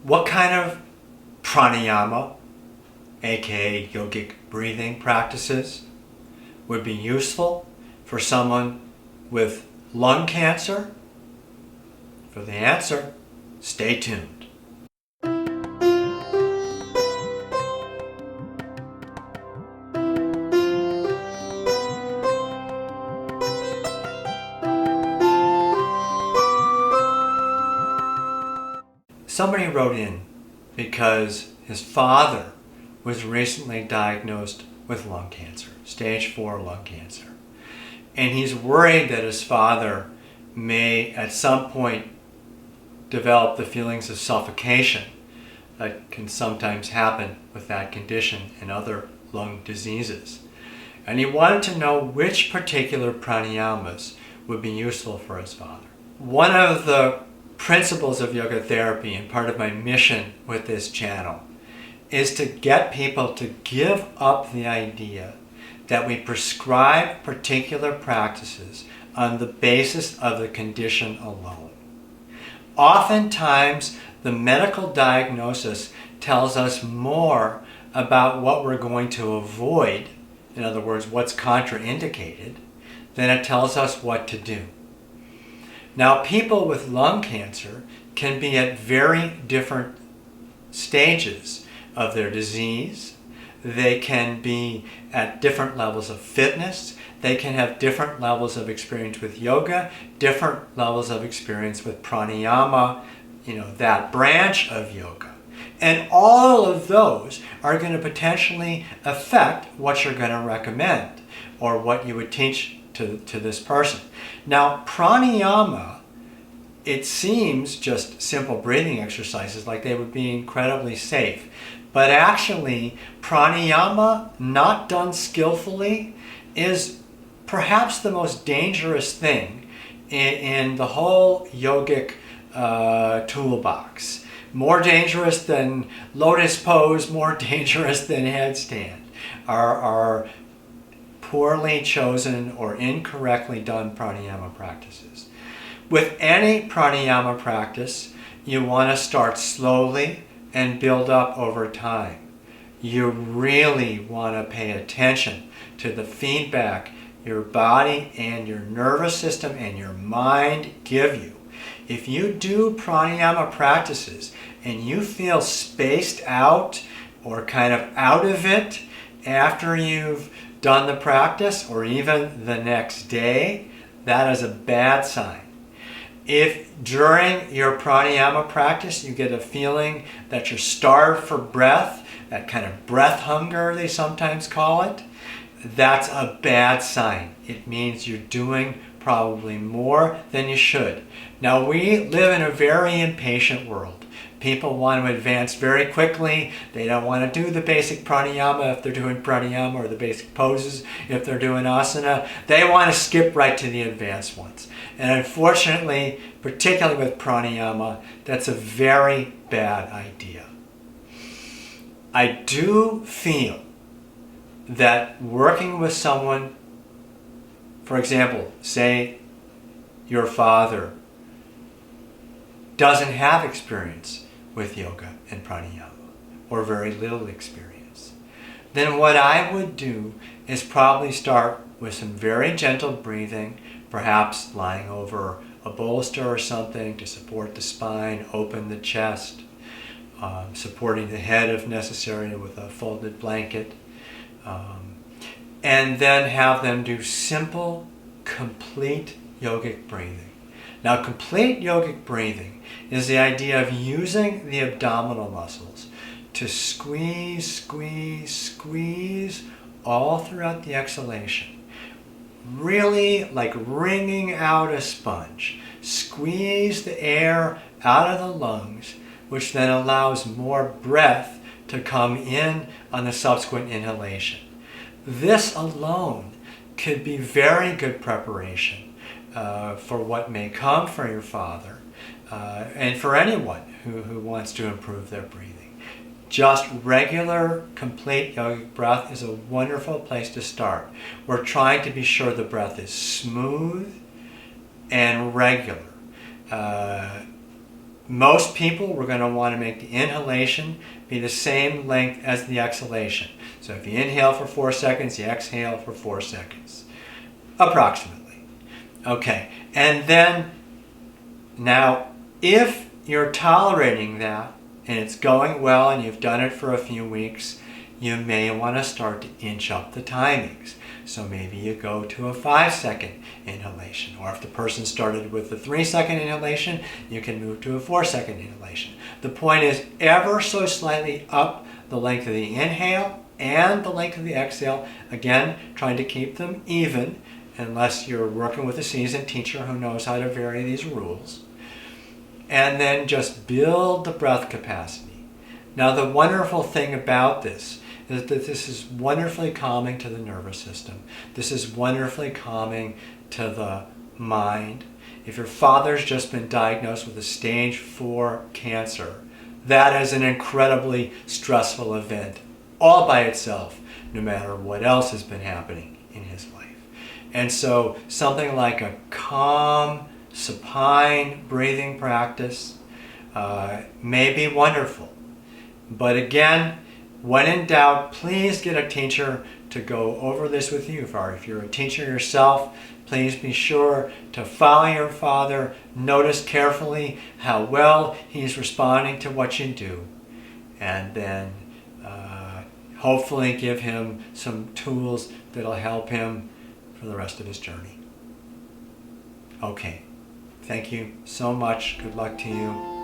what kind of pranayama, aka yogic breathing practices, would be useful for someone with lung cancer? For the answer, stay tuned. Somebody wrote in because his father was recently diagnosed with lung cancer, stage 4 lung cancer. And he's worried that his father may at some point develop the feelings of suffocation that can sometimes happen with that condition and other lung diseases. And he wanted to know which particular pranayamas would be useful for his father. One of the principles of yoga therapy and part of my mission with this channel is to get people to give up the idea that we prescribe particular practices on the basis of the condition alone. Oftentimes, the medical diagnosis tells us more about what we're going to avoid, in other words, what's contraindicated, than it tells us what to do. Now, people with lung cancer can be at very different stages of their disease. They can be at different levels of fitness. They can have different levels of experience with yoga, different levels of experience with pranayama, that branch of yoga. And all of those are going to potentially affect what you're going to recommend or what you would teach to this person. Now, pranayama, it seems just simple breathing exercises, like they would be incredibly safe. But actually, pranayama, not done skillfully, is perhaps the most dangerous thing in the whole yogic toolbox. More dangerous than lotus pose, more dangerous than headstand, are poorly chosen or incorrectly done pranayama practices. With any pranayama practice, you want to start slowly and build up over time. You really want to pay attention to the feedback your body and your nervous system and your mind give you. If you do pranayama practices and you feel spaced out or kind of out of it after you've done the practice or even the next day, that is a bad sign. If during your pranayama practice you get a feeling that you're starved for breath, that kind of breath hunger they sometimes call it, that's a bad sign. It means you're doing probably more than you should. Now, we live in a very impatient world. People want to advance very quickly. They don't want to do the basic pranayama if they're doing pranayama, or the basic poses if they're doing asana. They want to skip right to the advanced ones. And unfortunately, particularly with pranayama, that's a very bad idea. I do feel that working with someone, for example, say your father doesn't have experience with yoga and pranayama, or very little experience, then what I would do is probably start with some very gentle breathing, perhaps lying over a bolster or something to support the spine, open the chest, supporting the head if necessary with a folded blanket, and then have them do simple, complete yogic breathing. Now, complete yogic breathing is the idea of using the abdominal muscles to squeeze, squeeze, squeeze all throughout the exhalation. Really like wringing out a sponge. Squeeze the air out of the lungs, which then allows more breath to come in on the subsequent inhalation. This alone could be very good preparation for what may come for your father and for anyone who wants to improve their breathing. Just regular, complete yogic breath is a wonderful place to start. We're trying to be sure the breath is smooth and regular. most people, we're going to want to make the inhalation be the same length as the exhalation. So if you inhale for 4 seconds, you exhale for 4 seconds, approximately. Okay, and then now if you're tolerating that and it's going well and you've done it for a few weeks, you may want to start to inch up the timings. So maybe you go to a 5-second inhalation. Or if the person started with a 3-second inhalation, you can move to a 4-second inhalation. The point is ever so slightly up the length of the inhale and the length of the exhale. Again, trying to keep them even, unless you're working with a seasoned teacher who knows how to vary these rules. And then just build the breath capacity. Now the wonderful thing about this is that this is wonderfully calming to the nervous system. This is wonderfully calming to the mind. If your father's just been diagnosed with a stage 4 cancer, that is an incredibly stressful event all by itself, no matter what else has been happening in his life. And so something like a calm, supine breathing practice may be wonderful. But again, when in doubt, please get a teacher to go over this with you. If you're a teacher yourself, please be sure to follow your father. Notice carefully how well he's responding to what you do. And then hopefully give him some tools that'll help him for the rest of his journey. Okay. Thank you so much. Good luck to you.